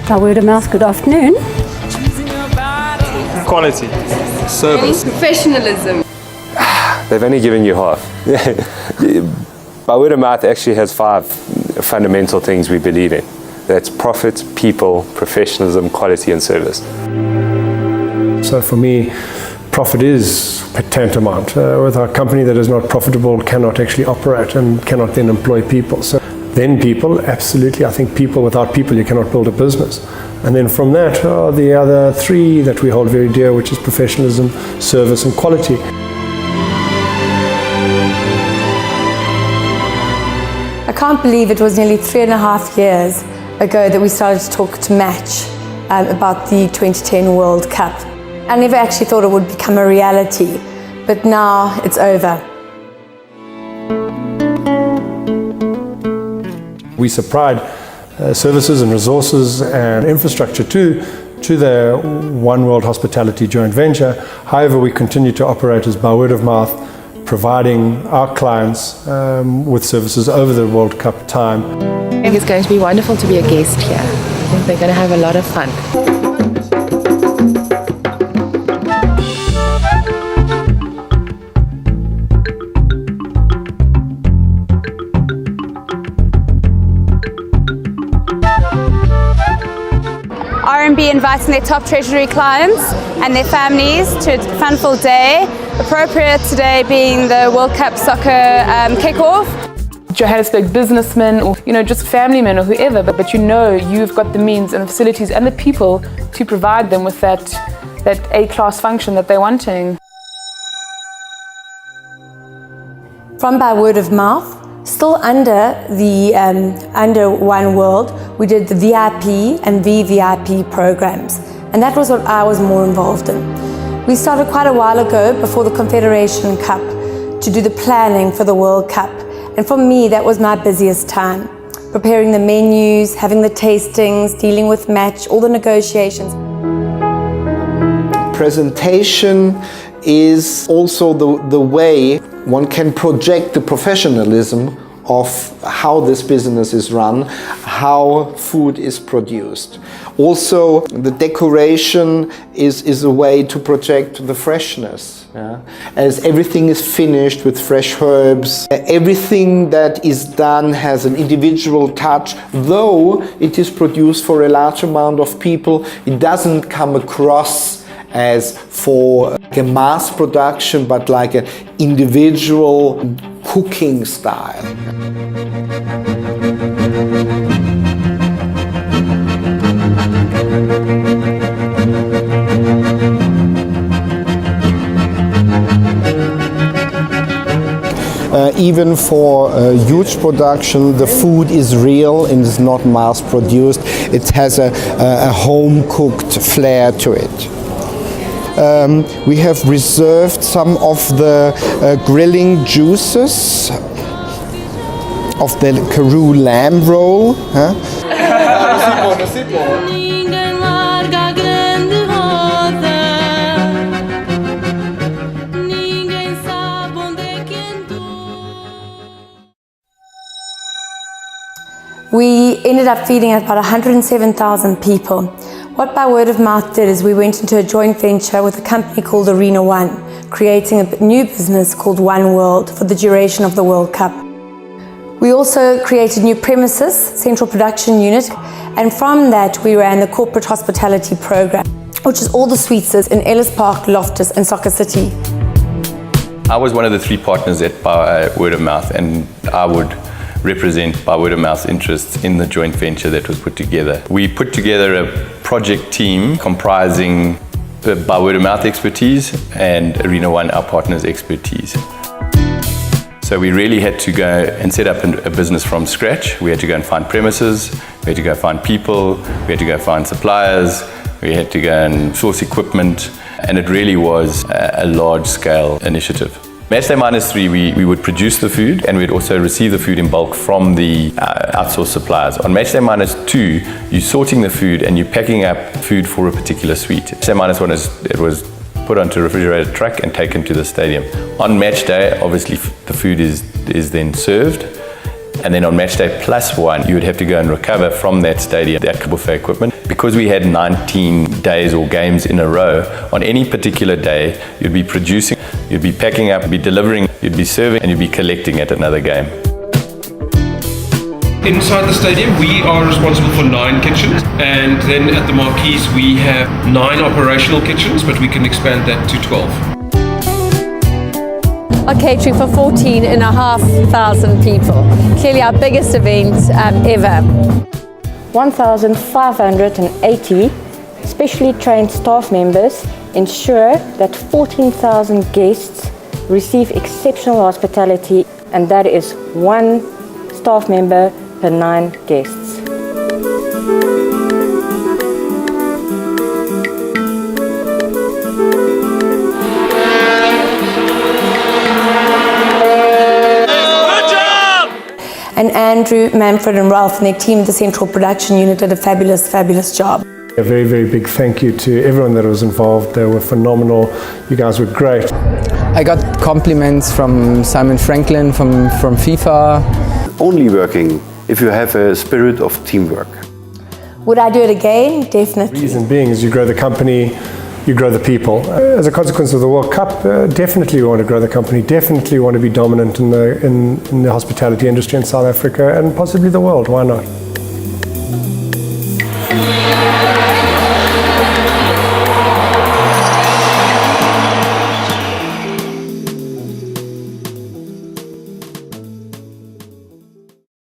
By word of mouth, good afternoon. Quality. Service. Professionalism. They've only given you half. By word of mouth actually has 5 fundamental things we believe in. That's profit, people, professionalism, quality and service. So for me, profit is tantamount. With a company that is not profitable cannot actually operate and cannot then employ people. So then people, absolutely. I think people, without people you cannot build a business. And then from that are the other 3 that we hold very dear, which is professionalism, service and quality. I can't believe it was nearly 3.5 years ago that we started to talk to Match about the 2010 World Cup. I never actually thought it would become a reality, but now it's over. We supplied services and resources and infrastructure to the One World Hospitality joint venture. However, we continue to operate as by word of mouth, providing our clients with services over the World Cup time. I think it's going to be wonderful to be a guest here. I think they're going to have a lot of fun. RMB inviting their top treasury clients and their families to a fun-filled day, appropriate today being the World Cup soccer kick-off. Johannesburg businessmen or just family men or whoever, but you've got the means and the facilities and the people to provide them with that A-class function that they're wanting. From by word of mouth, still under the under One World, we did the VIP and VVIP programs, and that was what I was more involved in. We started quite a while ago, before the Confederation Cup, to do the planning for the World Cup, and for me that was my busiest time. Preparing the menus, having the tastings, dealing with Match, all the negotiations. Presentation is also the way one can project the professionalism of how this business is run, how food is produced. Also, the decoration is a way to project the freshness. As everything is finished with fresh herbs, everything that is done has an individual touch. Though it is produced for a large amount of people, it doesn't come across as for a mass production, but like an individual cooking style. Even for a huge production, the food is real and is not mass produced. It has a home-cooked flair to it. We have reserved some of the grilling juices of the Karoo lamb roll. We ended up feeding about 107,000 people. What by word of mouth did is we went into a joint venture with a company called Arena One, creating a new business called One World for the duration of the World Cup. We also created new premises, central production unit, and from that we ran the corporate hospitality program, which is all the suites in Ellis Park, Loftus and Soccer City. I was one of the 3 partners at By Word of Mouth, and I would represent By Word of Mouth's interests in the joint venture that was put together. We put together a project team comprising the By Word of Mouth expertise and Arena One, our partner's expertise. So we really had to go and set up a business from scratch. We had to go and find premises, we had to go find people, we had to go find suppliers, we had to go and source equipment, and it really was a large-scale initiative. Matchday -3, we would produce the food, and we'd also receive the food in bulk from the outsourced suppliers. On Matchday -2, you're sorting the food and you're packing up food for a particular suite. Matchday -1 it was put onto a refrigerated truck and taken to the stadium. On match day, obviously the food is then served, And then on match day +1, you would have to go and recover from that stadium, that buffet equipment. Because we had 19 days or games in a row, on any particular day, you'd be producing, you'd be packing up, you'd be delivering, you'd be serving, and you'd be collecting at another game. Inside the stadium, we are responsible for 9 kitchens, and then at the Marquise, we have 9 operational kitchens, but we can expand that to 12. Are catering for 14,500 people. Clearly our biggest event ever. 1,580 specially trained staff members ensure that 14,000 guests receive exceptional hospitality, and that is 1 staff member per 9 guests. And Andrew, Manfred and Ralph and their team at the Central Production Unit did a fabulous, fabulous job. A very, very big thank you to everyone that was involved. They were phenomenal. You guys were great. I got compliments from Simon Franklin from FIFA. Only working if you have a spirit of teamwork. Would I do it again? Definitely. The reason being is you grow the company, you grow the people. As a consequence of the World Cup, definitely we want to grow the company, definitely want to be dominant in the hospitality industry in South Africa and possibly the world. Why not?